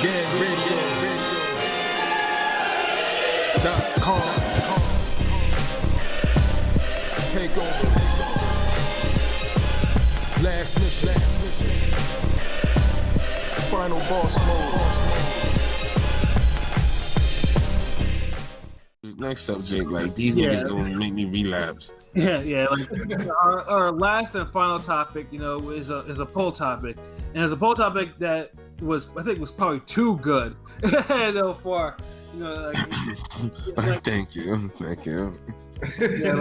GangRadio.com. Take over. Last mission. Final boss mode. Next subject, like these niggas gonna make me relapse. Yeah. Like our last and final topic, is a poll topic, and it's a poll topic that was probably too good. For Thank you. Yeah,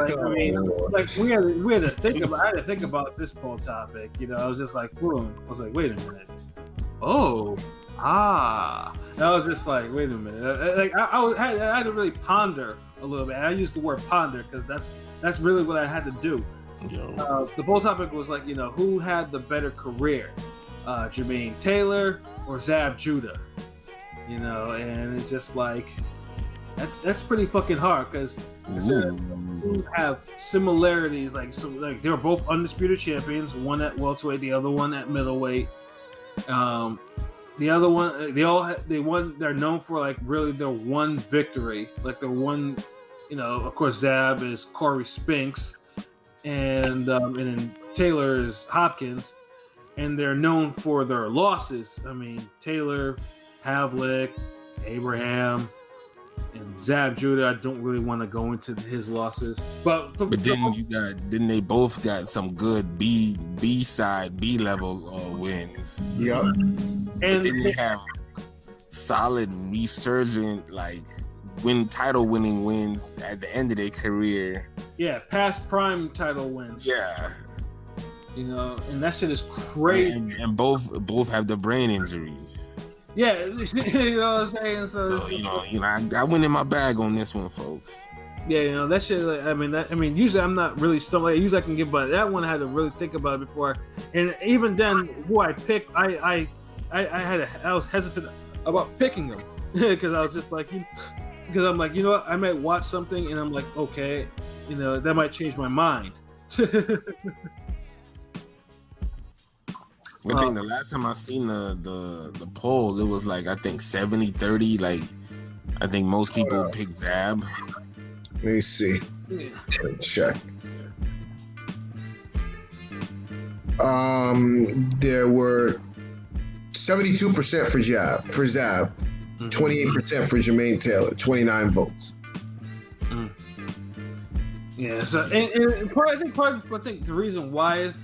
we had to think about. I had to think about this poll topic. I was just like, boom. I was like, wait a minute. And I was just like, wait a minute. I had to really ponder a little bit. And I used the word ponder because that's really what I had to do. The poll topic was like, who had the better career, Jermain Taylor or Zab Judah? And it's just like that's pretty fucking hard because who have similarities. Like they were both undisputed champions. One at welterweight, the other one at middleweight. The other one, they're known for like really their one victory, like their one, of course Zab is Corey Spinks, and then Taylor is Hopkins, and they're known for their losses. I mean, Taylor, Havlik, Abraham, and Zab Judah. I don't really want to go into his losses, but then they both got some good B level wins. Yep. And then they have solid resurgent title winning wins at the end of their career. Yeah, past prime title wins. Yeah. And that shit is crazy. And both have the brain injuries. Yeah, you know what I'm saying? So I went in my bag on this one, folks. Yeah, that shit. Usually I'm not really stumbling. Usually I can give, but that one I had to really think about it before. And even then, who I picked, I was hesitant about picking them because I was just like, because I'm like, what? I might watch something and I'm like, okay, that might change my mind. I think the last time I seen the poll, it was like I think 70-30. Like I think most people pick Zab. Let me see. Yeah. Check. There were 72% for Zab, 28% for Jermain Taylor, 29 votes. Yeah, so and I think the reason why is,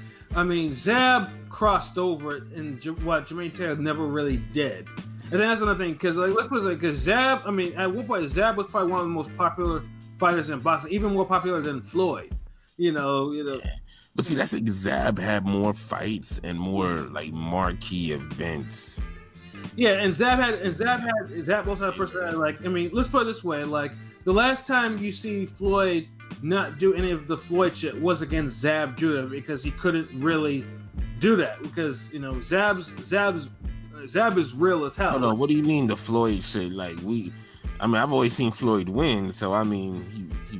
Zab crossed over and what Jermain Taylor never really did, and then that's another thing because let's put it like, because Zab, at one point Zab was probably one of the most popular fighters in boxing, even more popular than Floyd. Yeah. But see, that's like Zab had more fights and more marquee events. Yeah, and Zab also had a personality. Let's put it this way: the last time you see Floyd not do any of the Floyd shit was against Zab Judah because he couldn't really do that because Zab is real as hell. No, what do you mean the Floyd shit? I've always seen Floyd win, so he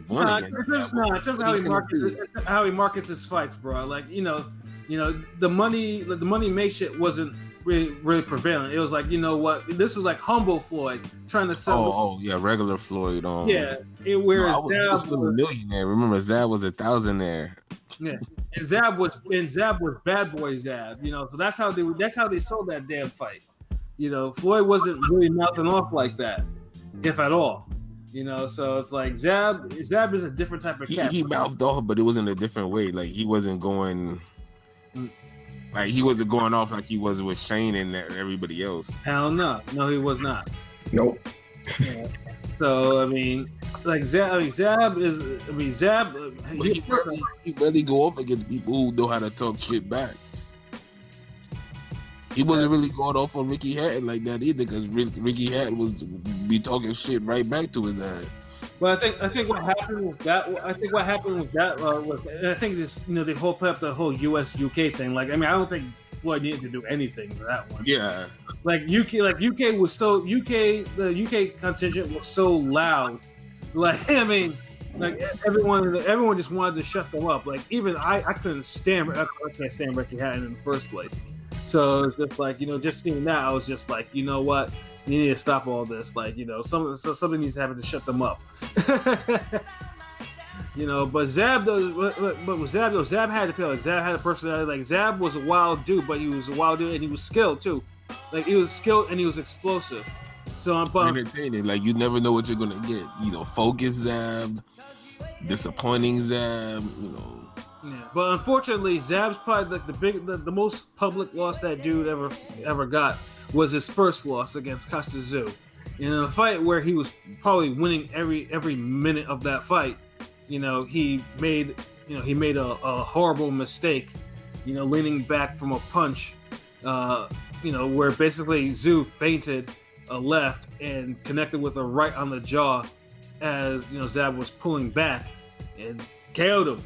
won against that. No, in terms of how he markets his fights, bro. The money make shit wasn't really prevalent. It was like, this was like humble Floyd trying to sell. Regular Floyd. Yeah, I was still a millionaire. Remember, Zab was a thousandaire. Yeah, and Zab was bad boy Zab. So that's how they sold that damn fight. Floyd wasn't really mouthing off like that, if at all. So it's like Zab is a different type of cat. He mouthed off, but it was in a different way. Like he wasn't going. He wasn't going off like he was with Shane and everybody else. Hell no, he was not. Nope. Yeah. So Zab is. He really go off against people who know how to talk shit back. He wasn't really going off on Ricky Hatton like that either, because Ricky Hatton was be talking shit right back to his ass. Well, I think what happened with that. Was, and I think this, they put up the whole US UK thing. I don't think Floyd needed to do anything for that one. Yeah. UK was so the UK contingent was so loud. Everyone just wanted to shut them up. Even I couldn't stand. I can't stand Ricky Hatton in the first place. So it's just like, just seeing that, I was just like, you know what, you need to stop all this. Like, something needs to happen to shut them up. But Zab does. But with Zab though, Zab had to feel like Zab had a personality. Like Zab was a wild dude, but he was a wild dude and he was skilled too. Like he was skilled and he was explosive. So I'm entertaining. Like you never know what you're gonna get. Focus Zab, disappointing Zab. Yeah, but unfortunately, Zab's probably the most public loss that dude ever got was his first loss against Costa Zoo. In a fight where he was probably winning every minute of that fight. He made a horrible mistake, leaning back from a punch, where basically Zoo feinted a left and connected with a right on the jaw as, Zab was pulling back and KO'd him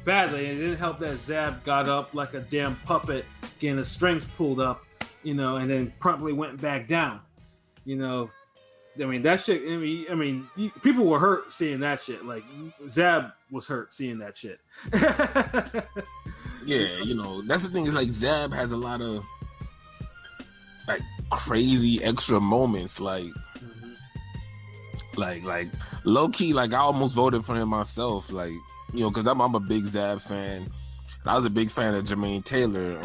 badly. And it didn't help that Zab got up like a damn puppet, getting his strength pulled up, and then promptly went back down. That shit. People were hurt seeing that shit. Like Zab was hurt seeing that shit. Yeah, that's the thing. Is like Zab has a lot of like crazy extra moments. Like low key. Like I almost voted for him myself. Like because I'm a big Zab fan. I was a big fan of Jermain Taylor.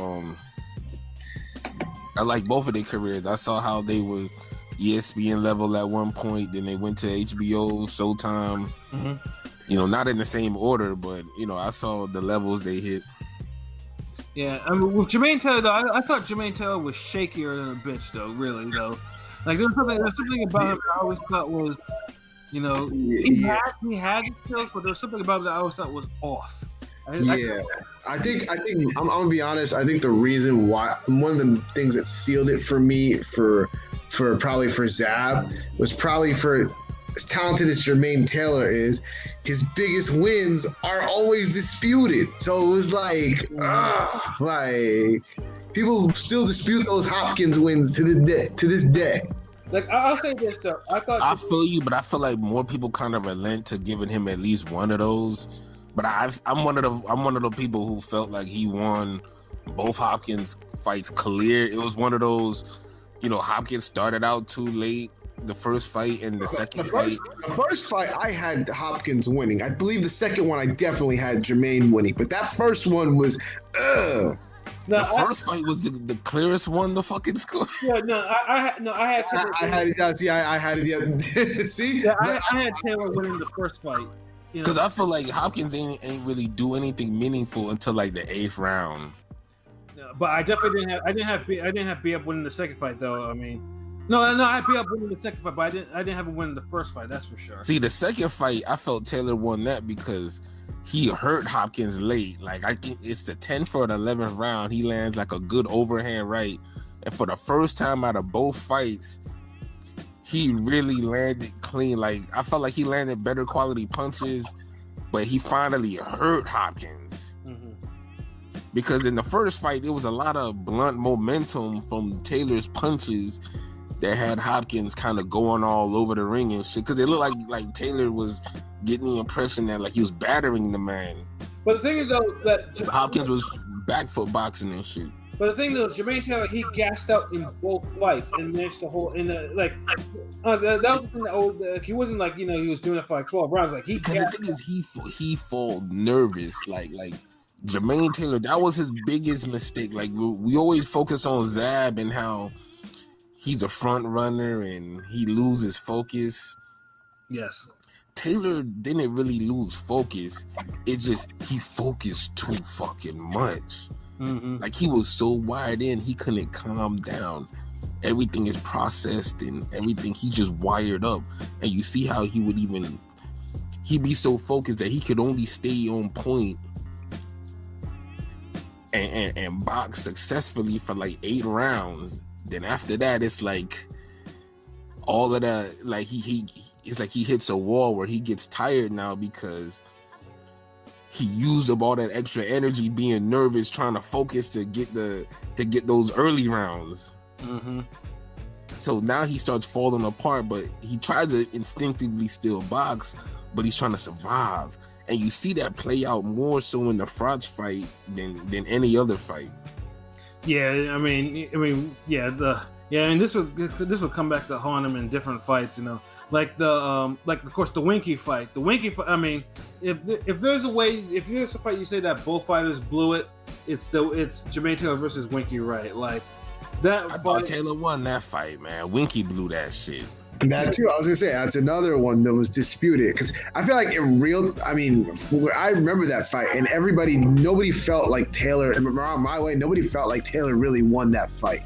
I like both of their careers. I saw how they were ESPN level at one point, then they went to HBO, Showtime. Not in the same order, but I saw the levels they hit. Yeah, with Jermain Taylor though, I thought Jermain Taylor was shakier than a bitch though, really though. Like there's something about him that I always thought was, he had skills, but there's something about him that I always thought was off. I think I'm gonna be honest. I think the reason why, one of the things that sealed it for me for Zab was probably for as talented as Jermain Taylor is, his biggest wins are always disputed. So it was like people still dispute those Hopkins wins to this day. Like I'll say this though, I feel you, but I feel like more people kind of relent to giving him at least one of those. But I'm one of the people who felt like he won both Hopkins fights clear. It was one of those. Hopkins started out too late, the first fight and the second fight. The first fight, I had Hopkins winning. I believe the second one, I definitely had Jermain winning. But that first one was, The first fight was the clearest one to fucking score. Yeah, I had Taylor. I had it. I had it. Yeah. See? Yeah, I had Taylor winning the first fight. Because I feel like Hopkins ain't really do anything meaningful until like the 8th round. But I definitely didn't have B up winning the second fight though. No, I had B up winning the second fight, but I didn't have him winning the first fight. That's for sure. See, the second fight, I felt Taylor won that because he hurt Hopkins late. Like I think it's the 10th or the 11th round. He lands like a good overhand right, and for the first time out of both fights, he really landed clean. Like I felt like he landed better quality punches, but he finally hurt Hopkins. Because in the first fight, there was a lot of blunt momentum from Taylor's punches that had Hopkins kind of going all over the ring and shit. Because it looked like Taylor was getting the impression that like he was battering the man. But the thing is though that Hopkins was back foot boxing and shit. But the thing though, Jermain Taylor, he gassed out in both fights and managed to hold in that was the thing that he wasn't like he was doing it for like 12 rounds. Like because the thing is he felt nervous like. Jermain Taylor, that was his biggest mistake. Like we always focus on Zab and how he's a front runner and he loses focus. Yes. Taylor didn't really lose focus. It just he focused too fucking much. Like he was so wired in, he couldn't calm down. Everything is processed and everything. He just wired up, and you see how he'd be so focused that he could only stay on point and box successfully for like 8 rounds. Then after that, it's like all of that. Like it's like he hits a wall where he gets tired now because he used up all that extra energy being nervous, trying to focus to get those early rounds. So now he starts falling apart, but he tries to instinctively still box, but he's trying to survive. And you see that play out more so in the Froch fight than any other fight. Yeah, I mean, yeah, and this would come back to haunt him in different fights, like of course the Winky fight. The Winky fight. I mean, if there's a fight you say that both fighters blew it, it's Jermain Taylor versus Winky Wright. Like that. I thought Taylor won that fight, man. Winky blew that shit. That too. I was gonna say that's another one that was disputed because I feel like I remember that fight and nobody felt like Taylor. Around my way, nobody felt like Taylor really won that fight.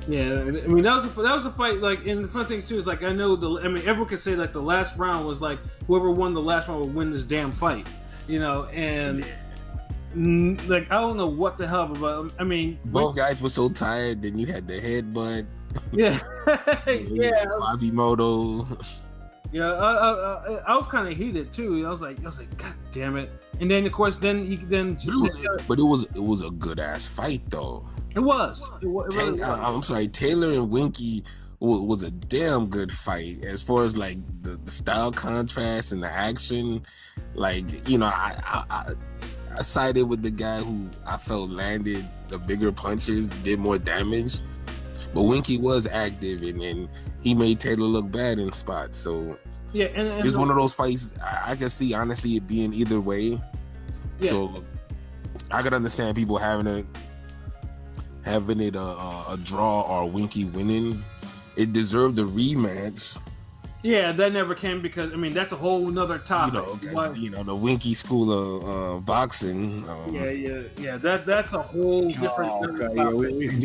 Yeah, I mean that was a fight. Like, and the fun thing too is like everyone could say like the last round was like whoever won the last round would win this damn fight, and. Like I don't know what the hell about. I mean, both guys were so tired. Then you had the headbutt. Yeah, yeah. Quasimodo. Yeah, I was kind of heated too. I was like, God damn it! And then of course, But it was a good ass fight though. It was. I'm sorry, Taylor and Winky was a damn good fight as far as like the style contrast and the action. Like I sided with the guy who I felt landed the bigger punches, did more damage. But Winky was active and he made Taylor look bad in spots. So yeah, and it's one of those fights I can see honestly it being either way. Yeah. So I could understand people having it a draw or Winky winning. It deserved a rematch. Yeah, that never came because that's a whole nother topic. The Winky school of boxing. Yeah. That's a whole different. Okay. Yeah, we could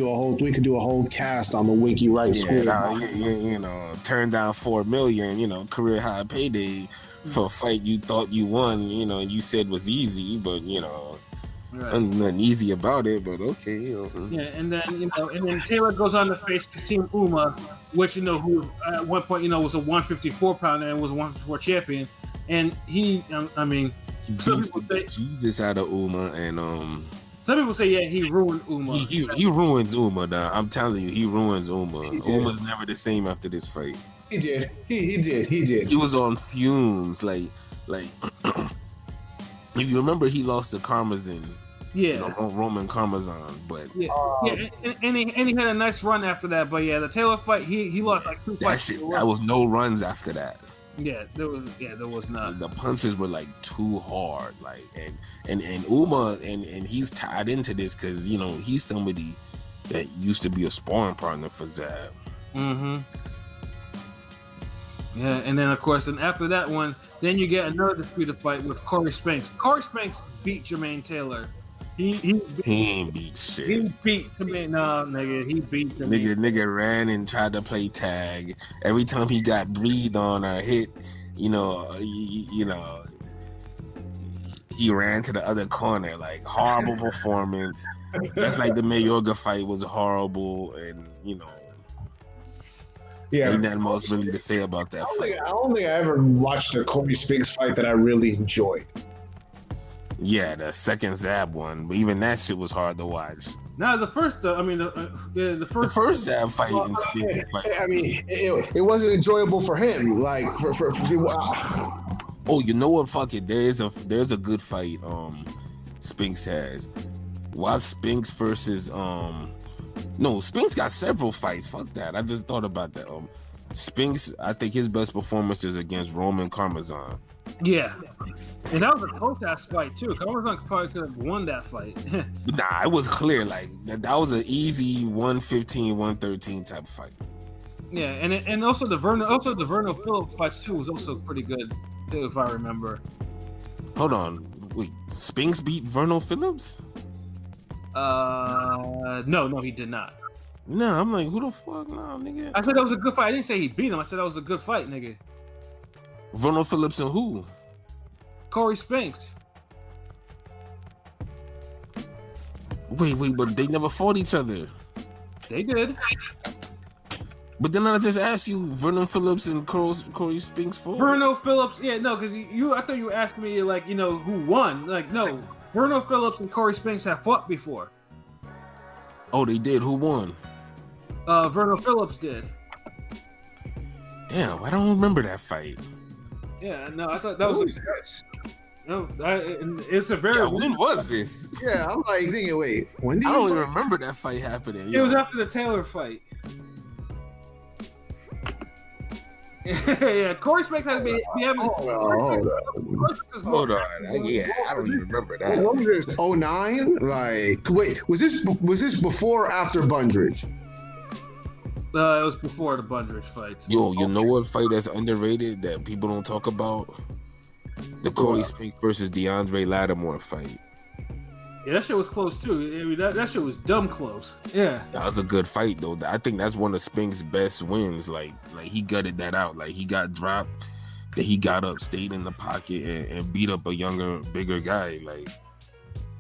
do a whole cast on the Winky Wright school. Turn down $4 million. Career high payday for a fight you thought you won. You said was easy, but right. Nothing easy about it. But okay. Yeah, and then Taylor goes on to face Kasim Uma, which who at one point was a 154 pounder and was a 154 champion, and he beats the Jesus out of Uma, and some people say he ruined Uma. He ruins Uma. Now I'm telling you, he ruins Uma. Uma's never the same after this fight. He did. He did. He was on fumes, like if you remember, he lost to Karmazin. Yeah, Roman Karmazin, but and he had a nice run after that. But the Taylor fight, he lost like 2 fights. That was no runs after that. Yeah, there was not. The punches were like too hard, like and Uma and he's tied into this because he's somebody that used to be a sparring partner for Zab. Mm-hmm. Yeah, and then of course, after that one, then you get another disputed fight with Corey Spinks. Corey Spinks beat Jermain Taylor. He ain't beat shit. He beat Jermain. No, nigga, he beat Jermain. Nigga ran and tried to play tag. Every time he got breathed on or hit, he ran to the other corner. Like horrible performance. Just like the Mayorga fight was horrible, and ain't nothing else really to say about that. I don't think I ever watched a Corey Spinks fight that I really enjoyed. Yeah, the second Zab one, but even that shit was hard to watch. No, the first, the first Zab fight in Spinks. It wasn't enjoyable for him. Like for Oh, you know what? Fuck it. There's a good fight. Spinks has. Watch Spinks versus No, Spinks got several fights. Fuck that. I just thought about that. Spinks, I think his best performance is against Roman Karmazin. Yeah. And that was a close ass fight too. Karmazin probably could have won that fight. Nah, it was clear. Like that was an easy 115, 113 type fight. Yeah, and also the Verno Phillips fights too was also pretty good too, if I remember. Hold on. Wait, Spinks beat Verno Phillips? No, he did not. No, I'm like, who the fuck? No, nigga. I said that was a good fight. I didn't say he beat him. I said that was a good fight, nigga. Verno Phillips and who? Corey Spinks. Wait, but they never fought each other. They did. But then I just asked you, Verno Phillips and Corey Spinks fought? Verno Phillips, yeah, no, because I thought you were asking me, like, who won. Like, no, Verno Phillips and Corey Spinks have fought before. Oh, they did? Who won? Verno Phillips did. Damn, I don't remember that fight. Yeah, no, I thought that was. No, it's a very. Yeah, when was this? Yeah, I'm like thinking, wait, when did I don't even remember that fight happening. It was after the Taylor fight. Yeah, Corey Spinks has been having. Hold on. Yeah, I don't even remember that. What was this? 09? Like, wait, was this before or after Bundridge? It was before the Bundridge fights. Yo, you know what fight that's underrated that people don't talk about? The Corey Spinks versus DeAndre Lattimore fight. Yeah, that shit was close too. I mean, that shit was dumb close. Yeah, that was a good fight though. I think that's one of Spinks' best wins. Like he gutted that out. Like he got dropped, then he got up, stayed in the pocket, and beat up a younger, bigger guy. Like,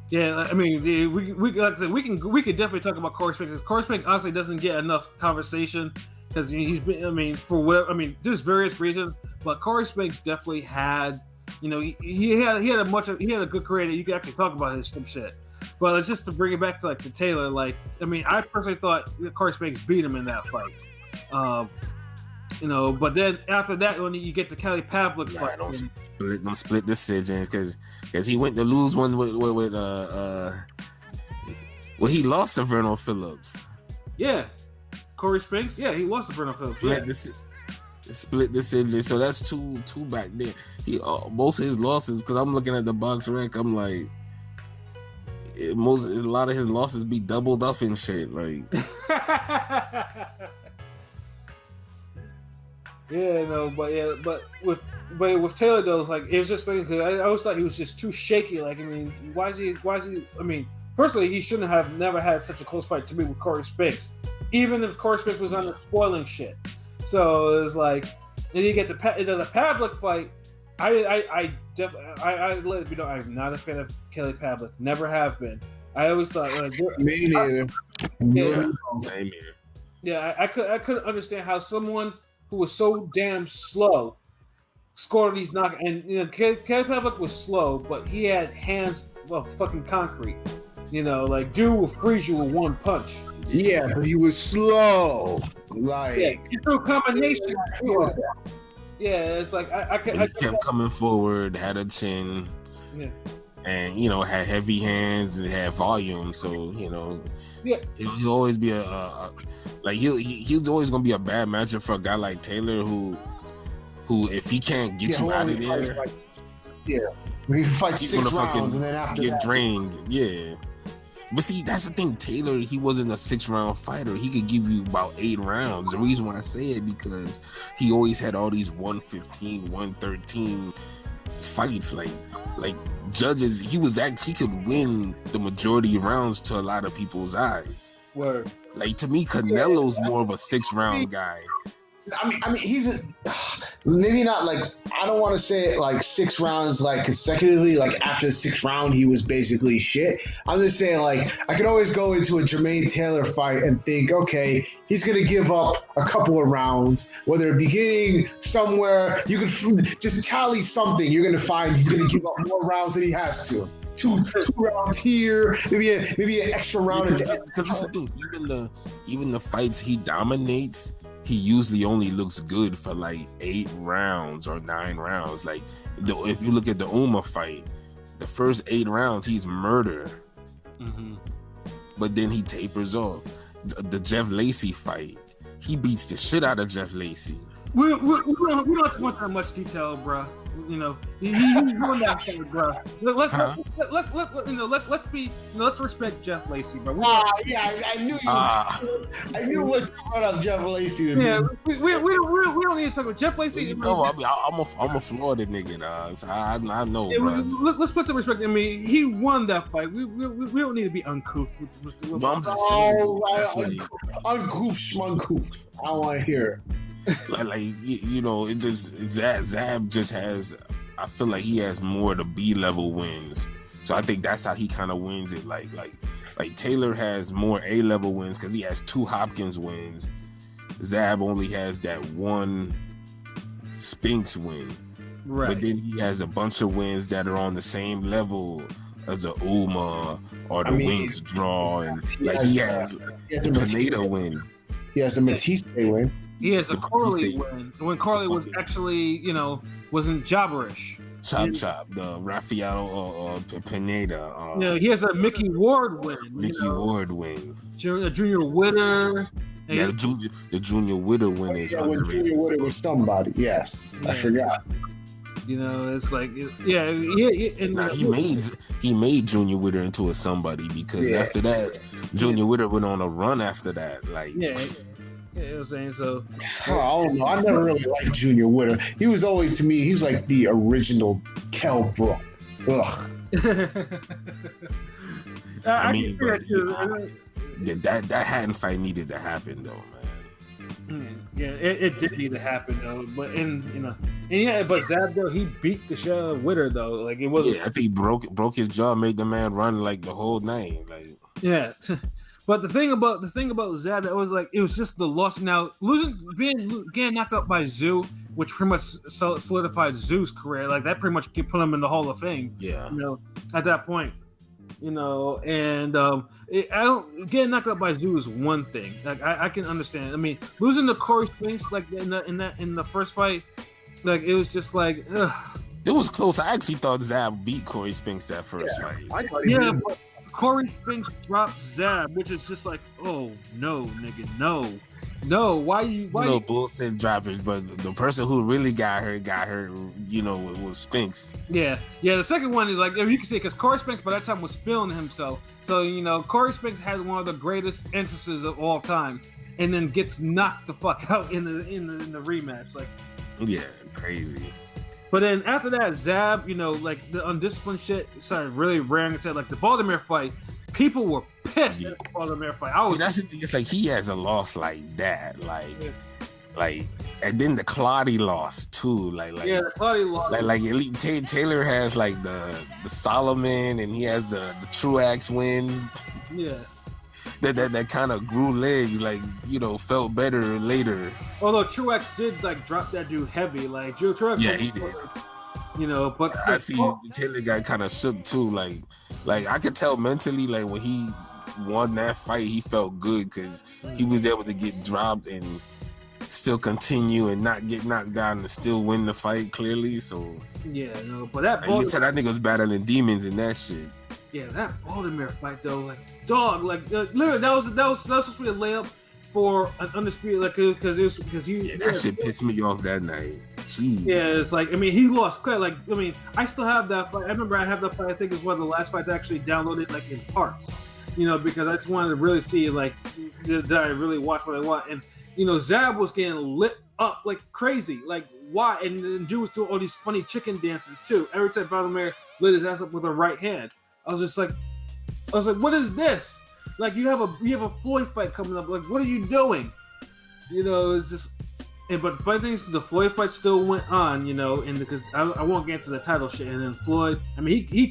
yeah, I mean, we could definitely talk about Corey Spinks. Corey Spinks honestly doesn't get enough conversation because he's been. I mean, for whatever. I mean, there's various reasons, but Corey Spinks definitely had. You know, he had a good career that you could actually talk about his some shit. But it's just to bring it back to to Taylor. Like, I mean, I personally thought Corey Spinks beat him in that fight. You know, but then after that, when you get the Kelly Pavlik fight, don't split decisions because he went to lose one with he lost to Verno Phillips. Yeah, Corey Spinks. Yeah, he lost to Verno Phillips. Split decision, so that's two back there. He most of his losses, because I'm looking at the box rec, I'm like, a lot of his losses be doubled up and shit. Like, but with Taylor though, it's like it's just because I always thought he was just too shaky. Like, I mean, why is he? I mean, personally, he shouldn't have never had such a close fight to me with Corey Spinks, even if Corey Spinks was on the spoiling shit. So it was like, then you get the Pavlik fight. I let it be known I'm not a fan of Kelly Pavlik. Never have been. I always thought me neither. Yeah, I couldn't understand how someone who was so damn slow scored these knockouts. And you know, Kelly Pavlik was slow, but he had hands of fucking concrete. You know, like dude will freeze you with one punch. Yeah, but he was slow. Like, yeah, he threw a combination. Yeah, it's like I kept coming forward, had a chin, and you know had heavy hands and had volume. So you know, he'll always be he's always gonna be a bad matchup for a guy like Taylor, who if he can't get you out of there, we fight 6 rounds and then after get drained. Yeah. But see, that's the thing. Taylor, he wasn't a 6-round fighter. He could give you about 8 rounds. The reason why I say it because he always had all these 115, 113 fights. Like judges, he could win the majority of rounds to a lot of people's eyes. Word. Like to me, Canelo's more of a 6-round guy. I mean, he's maybe not like, I don't want to say it like 6 rounds like consecutively. Like after the 6th round, he was basically shit. I'm just saying, like, I could always go into a Jermain Taylor fight and think, okay, he's gonna give up a couple of rounds, whether beginning somewhere. You could just tally something. You're gonna find he's gonna give up more rounds than he has to. Two rounds here, maybe an extra round. Because that's the thing. Even the fights he dominates, he usually only looks good for like 8 rounds or 9 rounds. Like if you look at the Uma fight, the first 8 rounds he's murder, but then he tapers off. The Jeff Lacey fight, he beats the shit out of Jeff Lacey. We don't have to go into that much detail, bro. You know, he's doing that thing, bro. Let's respect Jeff Lacey, bro. I knew you. I knew what you brought up Jeff Lacey. Yeah, we don't need to talk about Jeff Lacey. I'm a Florida nigga, so I know, yeah, bro. Let's put some respect. I mean, he won that fight. We don't need to be uncouth. I'm just saying, uncouth, schmuncouth. I don't want to hear. like you know, it just Zab just has. I feel like he has more of the B-level wins, so I think that's how he kind of wins it. Like Taylor has more A-level wins because he has 2 Hopkins wins. Zab only has that 1 Spinks win, right? But then he has a bunch of wins that are on the same level as a Uma or the Wings draw, and he has the Pineda win. He has the Matisse win. he has a The Corley Batista- win when Corley was actually, wasn't jobberish. Chop, the Rafael Pineda. He has a Mickey Ward win. Mickey Ward win. Junior Witter. Yeah, the Junior Witter win is when underrated. Junior Witter was somebody. Yes, I forgot. It's like, He made Junior Witter into a somebody because after that, Junior Witter went on a run after that. Like, I was saying so. I don't know. I never really liked Junior Witter. He was always, to me, he was like the original Kell Brook. Ugh. I mean, that Hatton fight needed to happen though, man. Yeah, it did need to happen though. But but Zab though, he beat the shit out of Witter though. Like it wasn't. Yeah, I think he broke his jaw, made the man run like the whole night. Like, yeah. But the thing about Zab, that was like, it was just the loss. Now getting knocked out by Zoo, which pretty much solidified Zoo's career. Like that pretty much put him in the Hall of Fame. Yeah. At that point, and getting knocked out by Zoo is one thing. Like I can understand. I mean, losing to Corey Spinks like in the first fight, like it was just like, ugh. It was close. I actually thought Zab beat Corey Spinks that first fight. I thought he did. But Corey Spinks dropped Zab, which is just like, oh no, nigga, no. Why you? No bullshit dropping, but the person who really got hurt, was Spinks. Yeah. The second one is like, you can see, because Corey Spinks by that time was feeling himself. So Corey Spinks had one of the greatest entrances of all time, and then gets knocked the fuck out in the rematch. Like, yeah, crazy. But then after that, Zab, like the undisciplined shit started really rearing its head. Like the Baltimore fight, people were pissed at the Baltimore fight. That's the thing. It's like he has a loss like that, like, and then the Claudia loss too. The Claudia loss. Like Elite Taylor has like the Solomon, and he has the Truax wins. Yeah. That kind of grew legs, felt better later. Although Truax did drop that dude heavy, Truax. Yeah, he did. But I see Taylor got kind of shook too. Like I could tell mentally, when he won that fight, he felt good because he was able to get dropped and still continue and not get knocked down and still win the fight clearly. So but that you can tell that nigga was battling demons in that shit. Yeah, that Baltimore fight though, literally that was supposed to be a layup for an undisputed, that shit pissed me off that night. Jeez. Yeah, it's like, he lost clear. I still have that fight. I remember I have that fight. I think it's one of the last fights I actually downloaded in parts, because I just wanted to really see did I really watch what I want? And Zab was getting lit up like crazy. Like why? And the dude was doing all these funny chicken dances too. Every time Baltimore lit his ass up with a right hand. I was like, what is this? Like you have a Floyd fight coming up. Like, what are you doing? It's just. But the funny thing is, the Floyd fight still went on. And because I won't get into the title shit. And then Floyd, he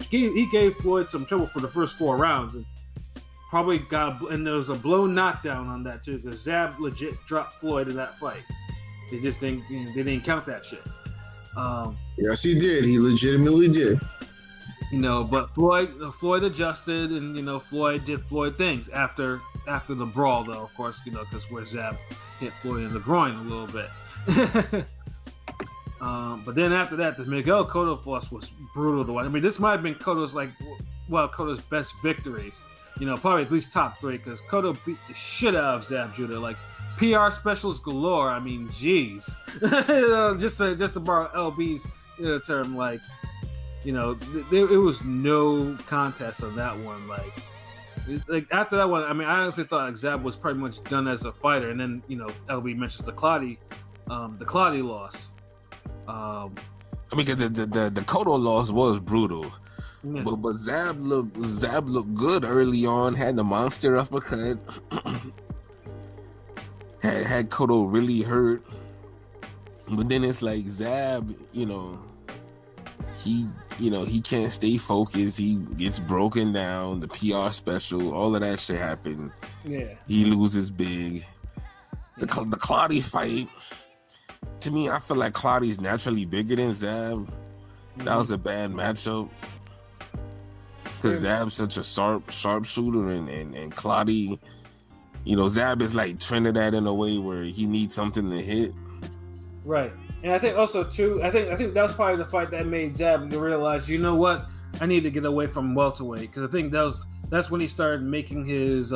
gave Floyd some trouble for the first 4 rounds, and probably and there was a blow knockdown on that too, because Zab legit dropped Floyd in that fight. They just didn't. They didn't count that shit. Yes, he did. He legitimately did. But Floyd adjusted, and Floyd did Floyd things after the brawl, though. Of course, because where Zab hit Floyd in the groin a little bit. But then after that, the Miguel Cotto loss was brutal to watch. This might have been Cotto's best victories. Probably at least top 3, because Cotto beat the shit out of Zab Judah. Like PR specials galore. Jeez. just to borrow LB's term, it was no contest on that one. After that one, I honestly thought Zab was pretty much done as a fighter. And then, LB mentions the Claudia loss. Because the Cotto loss was brutal. Yeah. But Zab looked good early on, had the monster uppercut. had Cotto really hurt. But then it's like Zab, he can't stay focused. He gets broken down. The PR special, all of that shit happened. Yeah. He loses big. The Claudia fight, to me, I feel like Claudia's naturally bigger than Zab. That was a bad matchup. Because Zab's such a sharpshooter, and Claudia, Zab is like Trinidad in a way where he needs something to hit. Right. And I think also too, I think that was probably the fight that made Zab to realize, you know what, I need to get away from welterweight, because I think that's when he started making his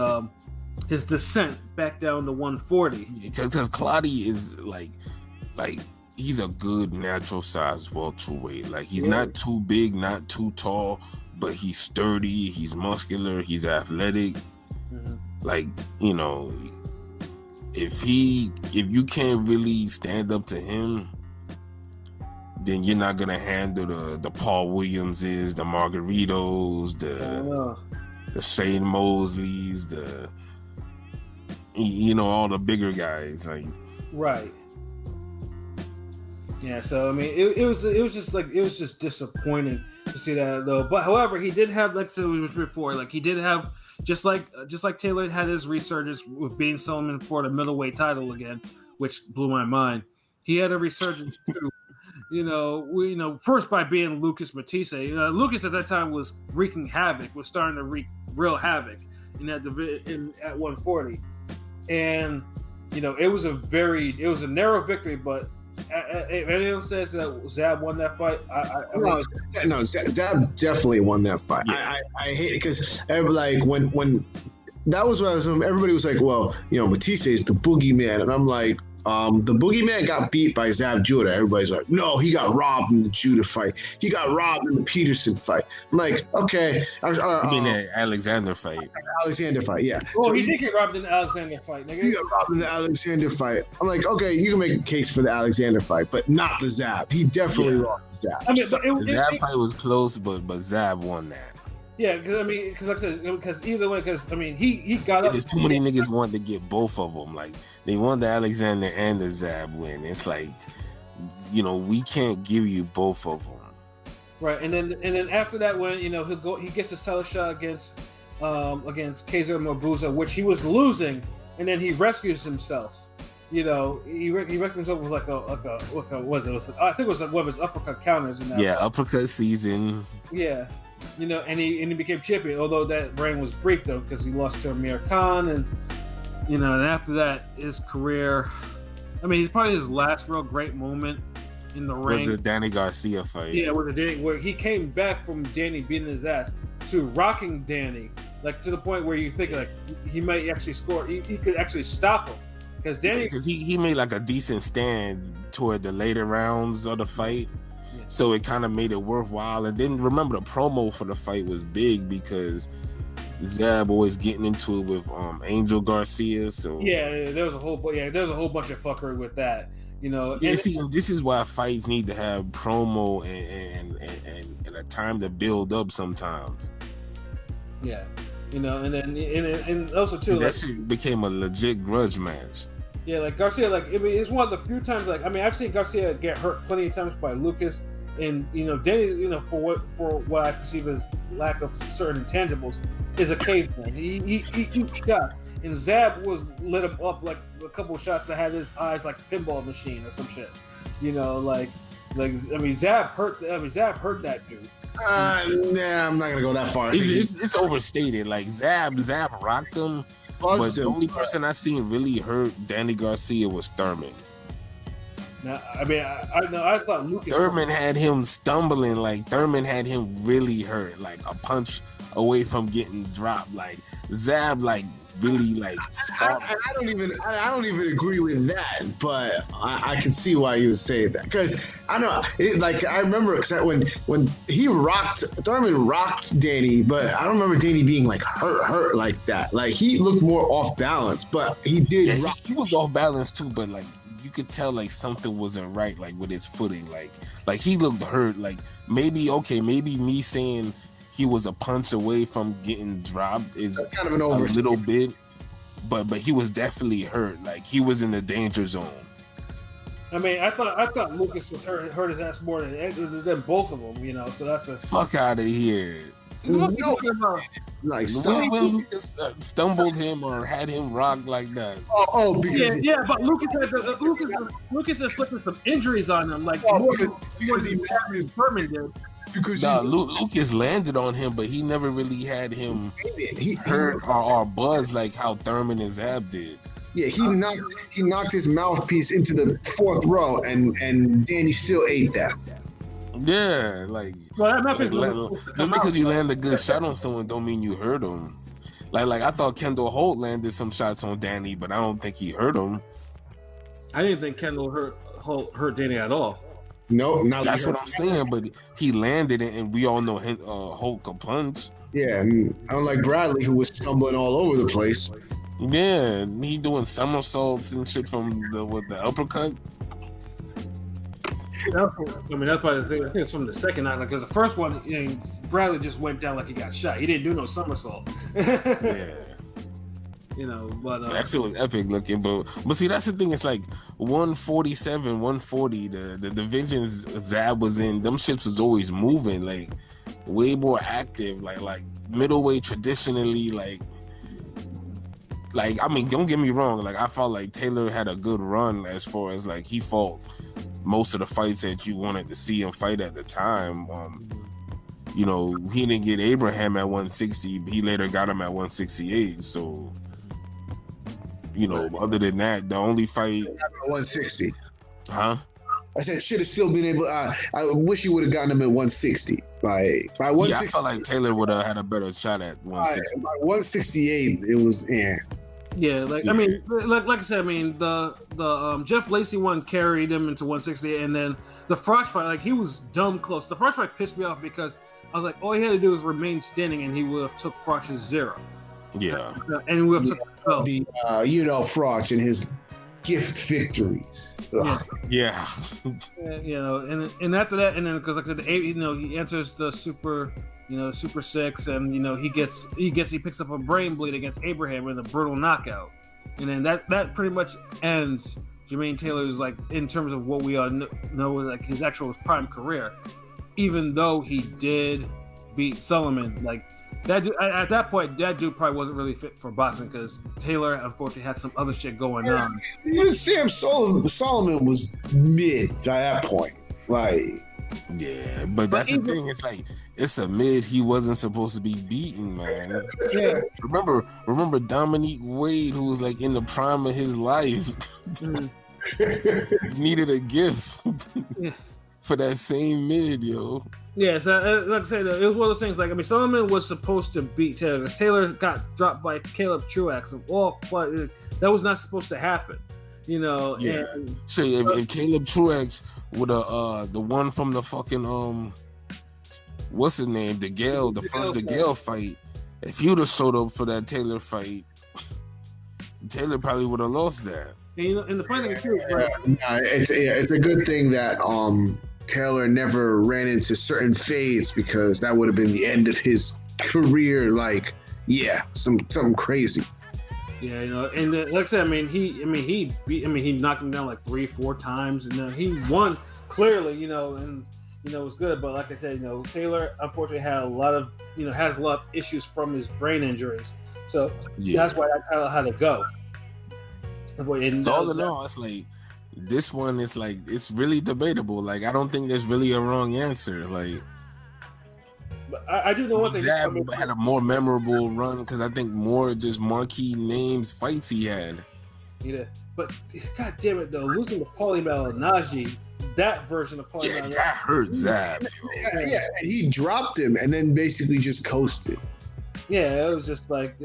descent back down to 140. Because Clottey is like he's a good natural size welterweight. Like he's not too big, not too tall, but he's sturdy, he's muscular, he's athletic. Mm-hmm. Like, if you can't really stand up to him, then you're not gonna handle the Paul Williamses, the Margaritos, the Shane Mosleys, all the bigger guys, like. Right. Yeah, so I mean, it was just disappointing to see that, though. But however, he did have, like I said before, like he did have, just like Taylor had his resurgence with beating Solomon for the middleweight title again, which blew my mind. He had a resurgence too. First by being Lucas Matisse. Lucas at that time was wreaking havoc, was starting to wreak real havoc in that division at 140, and it was a narrow victory, but. If anyone says that Zab won that fight, no, Zab definitely won that fight. Yeah. I hate it because when that was what everybody was like, well, Matisse is the boogeyman, and I'm like, the boogeyman got beat by Zab Judah. Everybody's like, no, he got robbed in the Judah fight. He got robbed in the Peterson fight. I'm like, okay. You mean the Alexander fight? Alexander fight, yeah. Oh, so he did get robbed in the Alexander fight, nigga. He got robbed in the Alexander fight. I'm like, okay, you can make a case for the Alexander fight, but not the Zab. He definitely robbed the Zab. I mean, the Zab fight was close, but Zab won that. Yeah, because like I said, because either way, he got up. There's too many niggas wanted to get both of them. Like they won the Alexander and the Zab win. It's like, we can't give you both of them. Right, and then after that, when he gets his title shot against Kaiser Mabuza, which he was losing, and then he rescues himself. He rescues himself with like a what was it? I think it was one of his uppercut counters in that. Yeah, fight. Uppercut season. Yeah. And he became champion, although that reign was brief though, because he lost to Amir Khan, and and after that, his career. I mean, he's probably his last real great moment in the ring. Was the Danny Garcia fight? Yeah, where he came back from Danny beating his ass to rocking Danny, like to the point where you think like he might actually score. He could actually stop him because he made like a decent stand toward the later rounds of the fight. So it kind of made it worthwhile. And then remember the promo for the fight was big because Zab always getting into it with Angel Garcia. So there was a whole bunch of fuckery with that. And this is why fights need to have promo and a time to build up sometimes. Yeah, and also too that shit became a legit grudge match. Yeah, like Garcia, it's one of the few times. I've seen Garcia get hurt plenty of times by Lucas. And Danny, for what I perceive as lack of certain intangibles, is a caveman. He shoots shots, and Zab lit him up like a couple of shots that had his eyes like a pinball machine or some shit. Zab hurt that dude. I'm not gonna go that far. It's overstated. Like Zab rocked him, but the only person I seen really hurt Danny Garcia was Thurman. Now, I thought Lucas. Thurman had him stumbling. Like Thurman had him really hurt. Like a punch away from getting dropped. Like Zab, really I don't even agree with that. But I can see why you would say that because I know. I remember because when Thurman rocked Danny, but I don't remember Danny being hurt like that. Like he looked more off balance, but he did. Yeah, he was off balance too, but you could tell something wasn't right with his footing. Like he looked hurt. Like maybe me saying he was a punch away from getting dropped is kind of an a little bit, but he was definitely hurt. Like he was in the danger zone. I mean, I thought Lucas was hurt his ass more than both of them. So that's a fuck out of here. When Lucas stumbled him or had him rocked like that. But Lucas inflicted some injuries on him, more than Thurman did. because Lucas landed on him, but he never really had him hurt or buzz like how Thurman and Zab did. Yeah, he knocked his mouthpiece into the fourth row, and Danny still ate that. Yeah, like, just because you land a good shot on someone don't mean you hurt him. Like I thought Kendall Holt landed some shots on Danny, but I don't think he hurt him. I didn't think Kendall hurt Danny at all. No, that's what I'm saying. But he landed it, and we all know Holt could punch. Yeah, unlike Bradley, who was stumbling all over the place. Yeah, he doing somersaults and shit from the uppercut. I mean, that's why I think it's from the second night, because the first one, Bradley just went down like he got shot. He didn't do no somersault. Yeah. But that shit was epic looking, but see, that's the thing. It's like 147, 140. The divisions Zab was in, them ships was always moving, like way more active. Like middleweight traditionally, like I mean, don't get me wrong. Like I felt like Taylor had a good run as far as like he fought most of the fights that you wanted to see him fight at the time. He didn't get Abraham at 160. He later got him at 168. So. Other than that, the only fight 160. Huh? I said should have still been able. I wish you would have gotten him at 160. By 160. Yeah, I felt like Taylor would have had a better shot at 160. By 168, it was Yeah, I mean, like I said, I mean the Jeff Lacey one carried him into 160, and then the Froch fight, like he was dumb close. The Froch fight pissed me off because I was like, all he had to do was remain standing, and he would have took Froch's 0. Yeah, and we have took the Froch and his gift victories. Yeah. And after that, and then because like I said, he answers the super six, and he picks up a brain bleed against Abraham in a brutal knockout, and then that pretty much ends Jermain Taylor's, like, in terms of what we all know, like his actual prime career, even though he did beat Solomon. Like that dude, at that point, that dude probably wasn't really fit for boxing because Taylor unfortunately had some other shit going on. Sam Solomon was mid by that point, like. Yeah, but that's the thing. It's like it's a mid. He wasn't supposed to be beaten, man. Yeah. Remember Dominique Wade, who was like in the prime of his life, needed a gift for that same mid, yo. Yeah, so like I said, it was one of those things. Like, I mean, Solomon was supposed to beat Taylor because Taylor got dropped by Caleb Truax, but that was not supposed to happen. Yeah. And, if Caleb Truax would have the one from the fucking what's his name, the first Gale fight, if he would have showed up for that Taylor fight, Taylor probably would have lost that. And the funny thing too, it's a good thing that Taylor never ran into certain fades, because that would have been the end of his career. Like, something crazy. Yeah, and like I said, he knocked him down like 3-4 times, and he won clearly, and it was good. But like I said, Taylor unfortunately had has a lot of issues from his brain injuries, so that's why that title had to go. So all in all, it's like this one is like it's really debatable. Like I don't think there's really a wrong answer. Like. But I do know one thing. Zab had a more memorable run because I think more just marquee names fights he had. Yeah, but god damn it though, losing to Paulie Malignaggi, that version of Paulie Malignaggi, that hurt Zab. Yeah, and he dropped him and then basically just coasted. Yeah, it was just like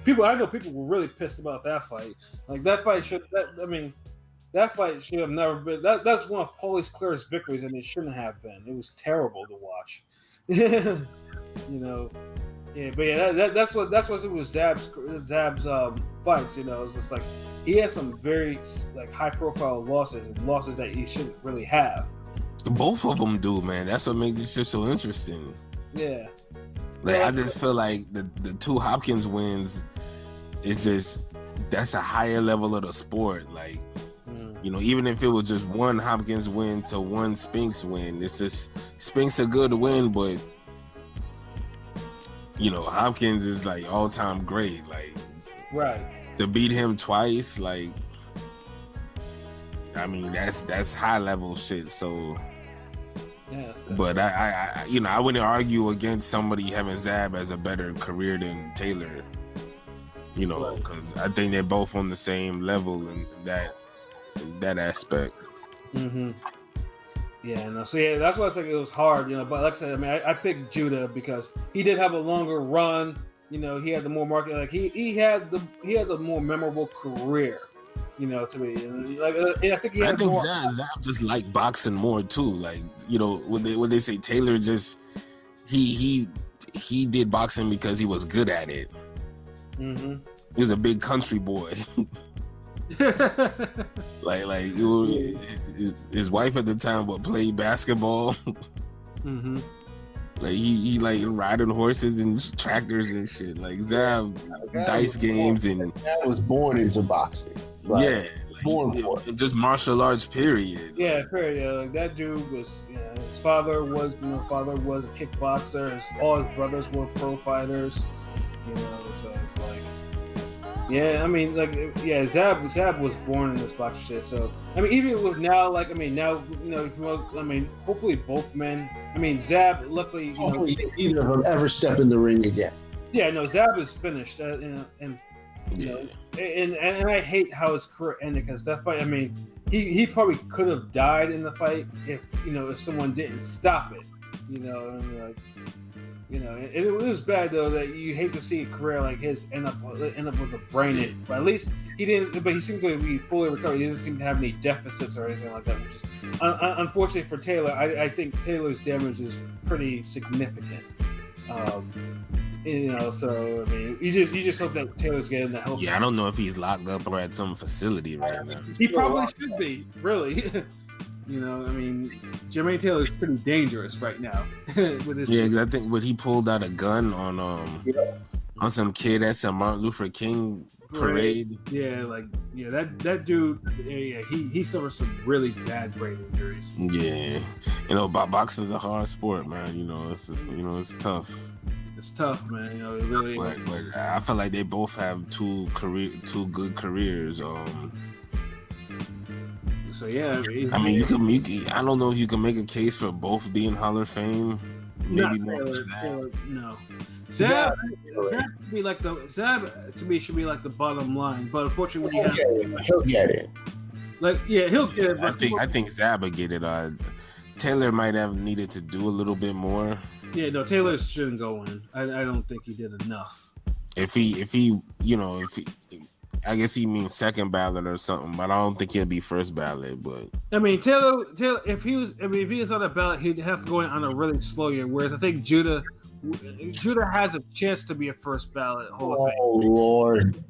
people. I know people were really pissed about that fight. Like that fight that fight should have never been. That's one of Paulie's clearest victories, and it shouldn't have been. It was terrible to watch. But that's what it was. Zab's fights. It's just like he has some very like high profile losses and losses that he shouldn't really have. Both of them do, man. That's what makes this shit so interesting. Yeah. Like I just feel like the two Hopkins wins is just that's a higher level of the sport. Like even if it was just one Hopkins win to one Spinks win, it's just Spinks a good win, but Hopkins is like all time great. Like right to beat him twice, like I mean that's high level shit. So Yes, but I I wouldn't argue against somebody having Zab as a better career than Taylor. Because I think they're both on the same level in that aspect. Mm-hmm. Yeah, no. So yeah, that's why I said it was hard, But like I said, I mean, I picked Judah because he did have a longer run. He had the more market. Like he had the more memorable career. To me, like I think he had. I think more. Zab just liked boxing more too. Like when they say Taylor just he did boxing because he was good at it. Mm-hmm. He was a big country boy. like his wife at the time played basketball. Mm-hmm. Like he like riding horses and tractors and shit. Like Zab dice games and Zab was born into boxing. Like, yeah, born for it. Just martial arts. Period. Yeah, period. Yeah, like that dude was. His father was a kickboxer. All his brothers were pro fighters. So it's like. Yeah, I mean, Zab was born in this box shit. So, I mean, even with now, if you want, hopefully both men. I mean, Zab, luckily, hopefully neither of them ever step in the ring again. Yeah, no, Zab is finished, and I hate how his career ended because that fight. I mean, he probably could have died in the fight if someone didn't stop it. It was bad though that you hate to see a career like his end up with a brain injury. But at least he didn't. But he seemed to be fully recovered. He doesn't seem to have any deficits or anything like that. Which is unfortunately for Taylor. I think Taylor's damage is pretty significant. So I mean, you just hope that Taylor's getting the help. Yeah, I don't know if he's locked up or at some facility right now. He probably should be. Really. I mean, Jermain Taylor is pretty dangerous right now. With his because I think when he pulled out a gun on some kid at some Martin Luther King parade. Yeah, that dude. Yeah, he suffered some really bad brain injuries. Yeah, boxing's a hard sport, man. It's just, it's tough. It's tough, man. It really. But I feel like they both have two good careers. So yeah, I mean, you can. I don't know if you can make a case for both being Hall of Fame. Maybe more Taylor, no. Zab to me should be like the bottom line, but unfortunately, he'll get it. He'll get it. I think Zab will get it. Taylor might have needed to do a little bit more. Yeah, no, Taylor shouldn't go in. I don't think he did enough. If he I guess he means second ballot or something, but I don't think he'll be first ballot. But I mean, Taylor, if he was on the ballot, he'd have to go in on a really slow year. Whereas I think Judah has a chance to be a first ballot Hall of Fame. Oh Lord,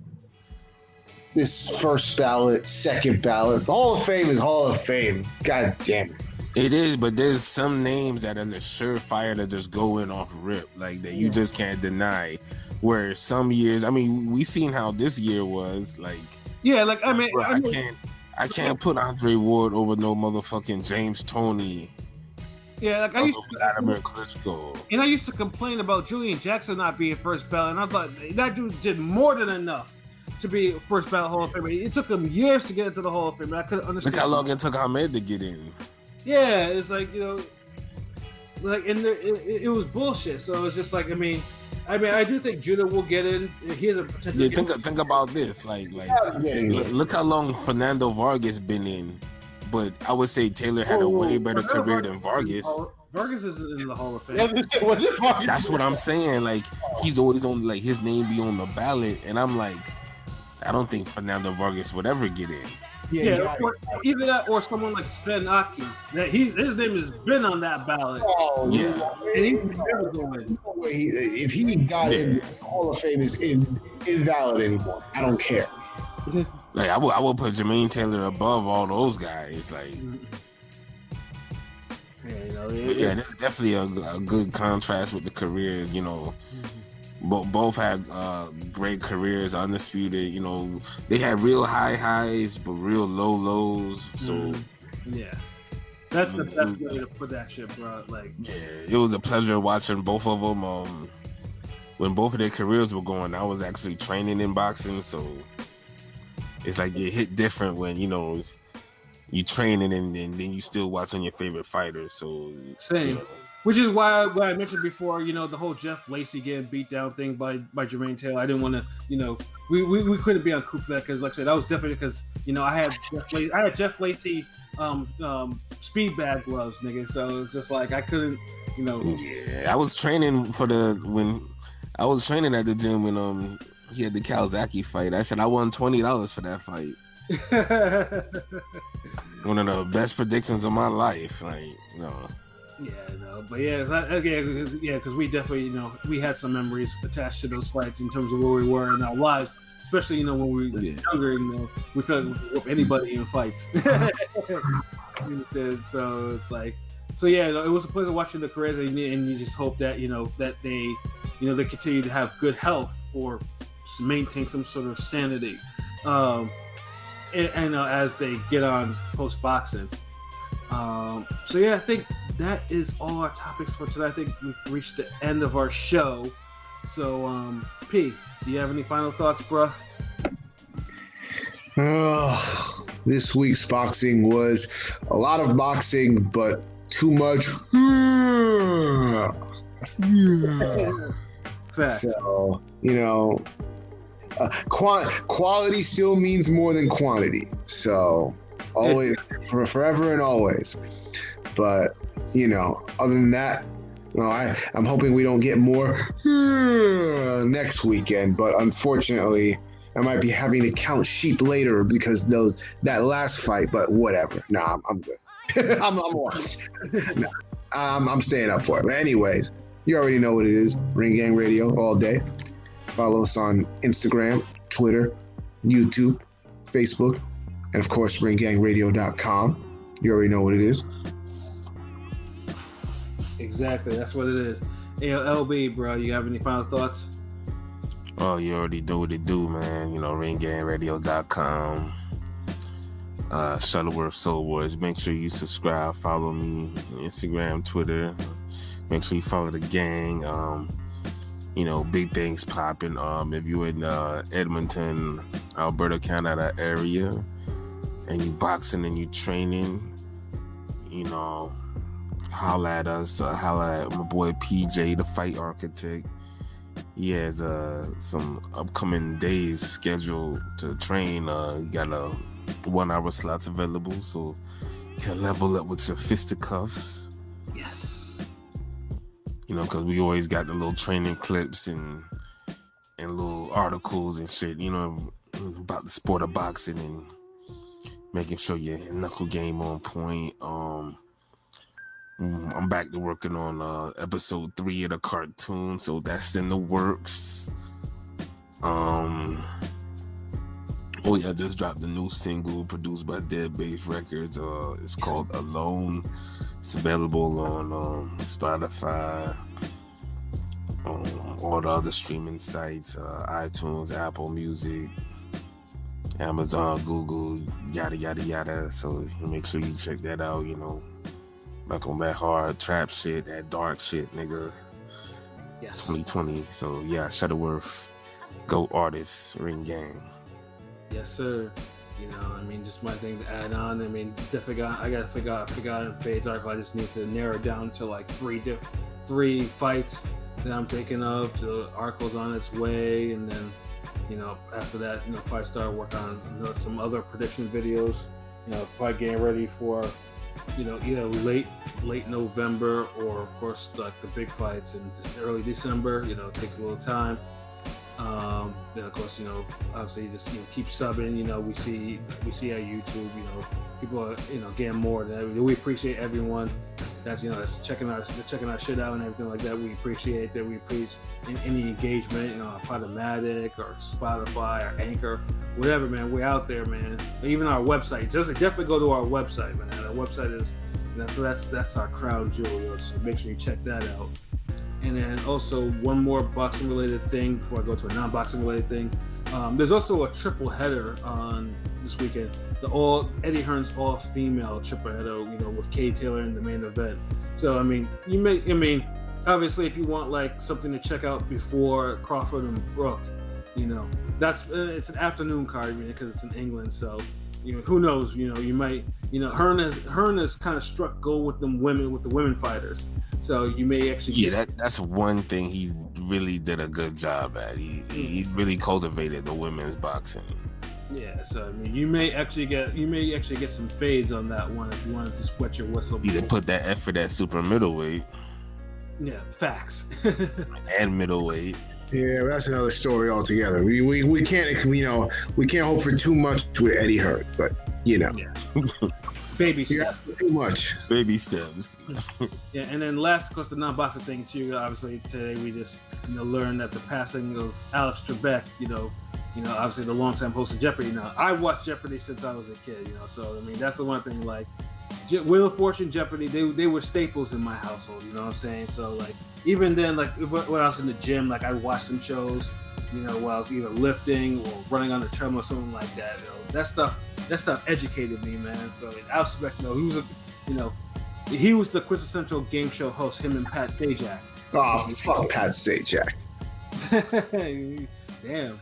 this first ballot, second ballot, the Hall of Fame is Hall of Fame. God damn it. It is, but there's some names that are the surefire to just go in off rip, like that you just can't deny. Where some years, I mean, we seen how this year was like. Yeah, like I mean, I can't put Andre Ward over no motherfucking James Toney. Yeah, like I used to Vladimir Klitschko. And I used to complain about Julian Jackson not being first ballot, and I thought that dude did more than enough to be first ballot Hall of Fame. It took him years to get into the Hall of Fame, and I couldn't understand. Look how long it took Ahmed to get in. Yeah, it's like it was bullshit. So it's just like I mean, I do think Judah will get in. He has a potential. Yeah, think about this. Look how long Fernando Vargas been in, but I would say Taylor had a way better career than Vargas. Vargas is in the Hall of Fame. That's what I'm saying. Like he's always on. Like his name be on the ballot, and I'm like, I don't think Fernando Vargas would ever get in. Yeah, either that or someone like Sven Aki. That his name has been on that ballot. Oh yeah, and he's never going. If he got in, the Hall of Fame is invalid anymore. I don't care. Like I would put Jermain Taylor above all those guys. Like, there's definitely a good contrast with the careers. Both had great careers, undisputed. They had real high highs, but real low lows. So, that's the best way to put that shit, bro. Like, it was a pleasure watching both of them. When both of their careers were going, I was actually training in boxing, so it's like it hit different when you training and then you still watching your favorite fighters. So same. You know. Which is why I mentioned before, you know, the whole Jeff Lacey getting beat down thing by Jermain Taylor. I didn't want to, you know, we couldn't be on coup for that because, like I said, that was definitely because, you know, I had Jeff Lacey speed bag gloves, nigga. So it's just like I couldn't, you know. Yeah, I was training when I was training at the gym when he had the Calzaghe fight. I won $20 for that fight. One of the best predictions of my life, like you know. Yeah, no, but because we definitely, you know, we had some memories attached to those fights in terms of where we were in our lives, especially, you know, when we were younger, you know, we felt like we could whoop anybody in fights. So it's like, so yeah, it was a pleasure watching the careers, and you just hope that, you know, that they, you know, they continue to have good health or maintain some sort of sanity, and as they get on post boxing. So yeah, I think that is all our topics for today. I think we've reached the end of our show. So, P, do you have any final thoughts, bruh? This week's boxing was a lot of boxing, but too much. Fact. So, you know, quality still means more than quantity. So, always, forever and always. But, you know, other than that, you know, I'm hoping we don't get more next weekend. But unfortunately, I might be having to count sheep later because that last fight. But whatever. Nah, I'm good. I'm staying up for it. But anyways, you already know what it is. Ring Gang Radio all day. Follow us on Instagram, Twitter, YouTube, Facebook, and of course, ringgangradio.com. You already know what it is. Exactly, that's what it is. Hey, LB, bro, you have any final thoughts? Oh, you already know what it do, man. You know, ringgangradio.com. Shuttleworth Soul Wars. Make sure you subscribe, follow me on Instagram, Twitter. Make sure you follow the gang. You know, big things popping. If you're in Edmonton, Alberta, Canada area, and you boxing and you training, you know, holla at us. Holla at my boy PJ, the fight architect. He has some upcoming days scheduled to train. He got a 1 hour slots available, so you can level up with your fisticuffs. Yes. You know, because we always got the little training clips and little articles and shit, you know, about the sport of boxing and making sure your knuckle game on point. I'm back to working on episode 3 of the cartoon, so that's in the works. Oh yeah, I just dropped a new single produced by Dead Bass Records. It's called Alone. It's available on Spotify, all the other streaming sites, iTunes, Apple Music, Amazon, Google, yada yada yada. So make sure you check that out. You know, back on that hard trap shit, that dark shit, nigga. Yes. 2020. So yeah, Shuttleworth, Go Artist, Ring Gang. Yes, sir. You know, I mean, just my thing to add on. I mean, definitely I gotta figure out in Fade's article. I just need to narrow it down to like three fights that I'm thinking of. The article's on its way, and then, you know, after that, you know, probably start working on, you know, some other prediction videos. You know, probably getting ready for, you know, either late November or of course like the big fights in just early December. You know, it takes a little time. Then of course, you know, obviously you just, you know, keep subbing. You know, we see our YouTube, you know, people are, you know, getting more than that. We appreciate everyone that's, you know, that's checking our shit out and everything like that. We appreciate that. We appreciate any engagement, you know, on Podomatic or Spotify or Anchor, whatever, man. We're out there, man. Even our website. Just definitely go to our website, man. Our website is, you know, so that's our crown jewel. So make sure you check that out. And then also one more boxing related thing before I go to a non-boxing related thing. There's also a triple header on this weekend. The Eddie Hearn's all-female triple header, you know, with Kay Taylor in the main event. So I mean, obviously if you want like something to check out before Crawford and Brooke, you know, it's an afternoon card, because it's in England. So who knows? You might, Hearn has kind of struck gold with the women fighters. So you may actually that's one thing he really did a good job at. He really cultivated the women's boxing. Yeah, so I mean, you may actually get some fades on that one if you wanted to sweat your whistle. You could put that effort at super middleweight. Yeah, facts. And middleweight. Yeah, that's another story altogether. We can't we can't hope for too much with Eddie Hearn, but Yeah. Baby steps. Too much. Baby steps. Yeah, and then last, of course, the non-boxing thing too. Obviously, today we just learned that the passing of Alex Trebek. Obviously the longtime host of Jeopardy. Now, I watched Jeopardy since I was a kid. So I mean, that's the one thing. Like, Wheel of Fortune, Jeopardy, they were staples in my household. You know what I'm saying? So like, even then, like when I was in the gym, like I watched some shows. While I was either lifting or running on the treadmill or something like that. That stuff educated me, man. So Alex Trebek, he was the quintessential game show host. Him and Pat Sajak. Oh, fuck Pat Sajak. Damn.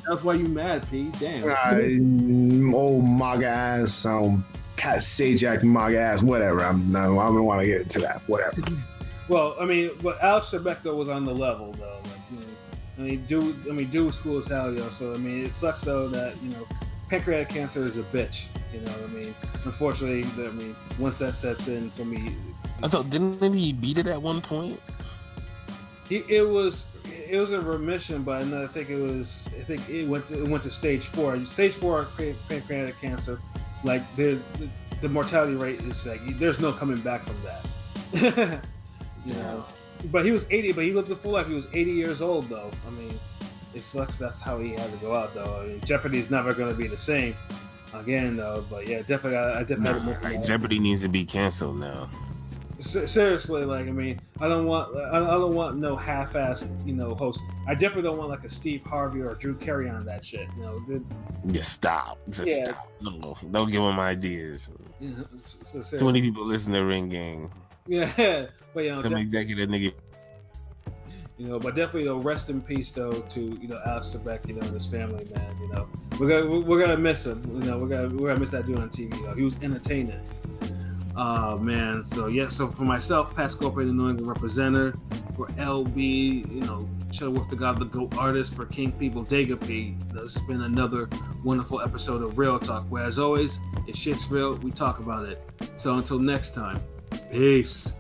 That's why you mad, P. Damn. Old mug ass, Pat Sajak mug ass, whatever. I don't want to get into that. Whatever. Well, I mean, but Alex Trebek though was on the level though. Like, dude was cool as hell, yo. So I mean, it sucks though that pancreatic cancer is a bitch. Unfortunately, once that sets in, I thought didn't he beat it at one point? It was in remission, but I think it went to stage 4. Stage 4 pancreatic cancer, like the mortality rate is like there's no coming back from that. But he was 80, but he lived a full life. He was 80 years old though. I mean, it sucks that's how he had to go out though. I mean, Jeopardy's never going to be the same again though. But yeah, definitely. Jeopardy needs to be canceled now. Seriously, like I mean, I don't want no half-assed host. I definitely don't want like a Steve Harvey or a Drew Carey on that shit. Just stop. Stop. No, don't give them ideas. So Too many people listen to Ring Gang. Yeah, but some executive nigga. But definitely rest in peace though to Alex Trebek, and his family, man. We're gonna miss him. We're gonna miss that dude on TV. He was entertaining. Man. So for myself, Pat Scope, the New England representative, for LB, Chill with the God, the GOAT artist, for King People, Dega P. This has been another wonderful episode of Real Talk, where as always, if shit's real, we talk about it. So until next time, peace.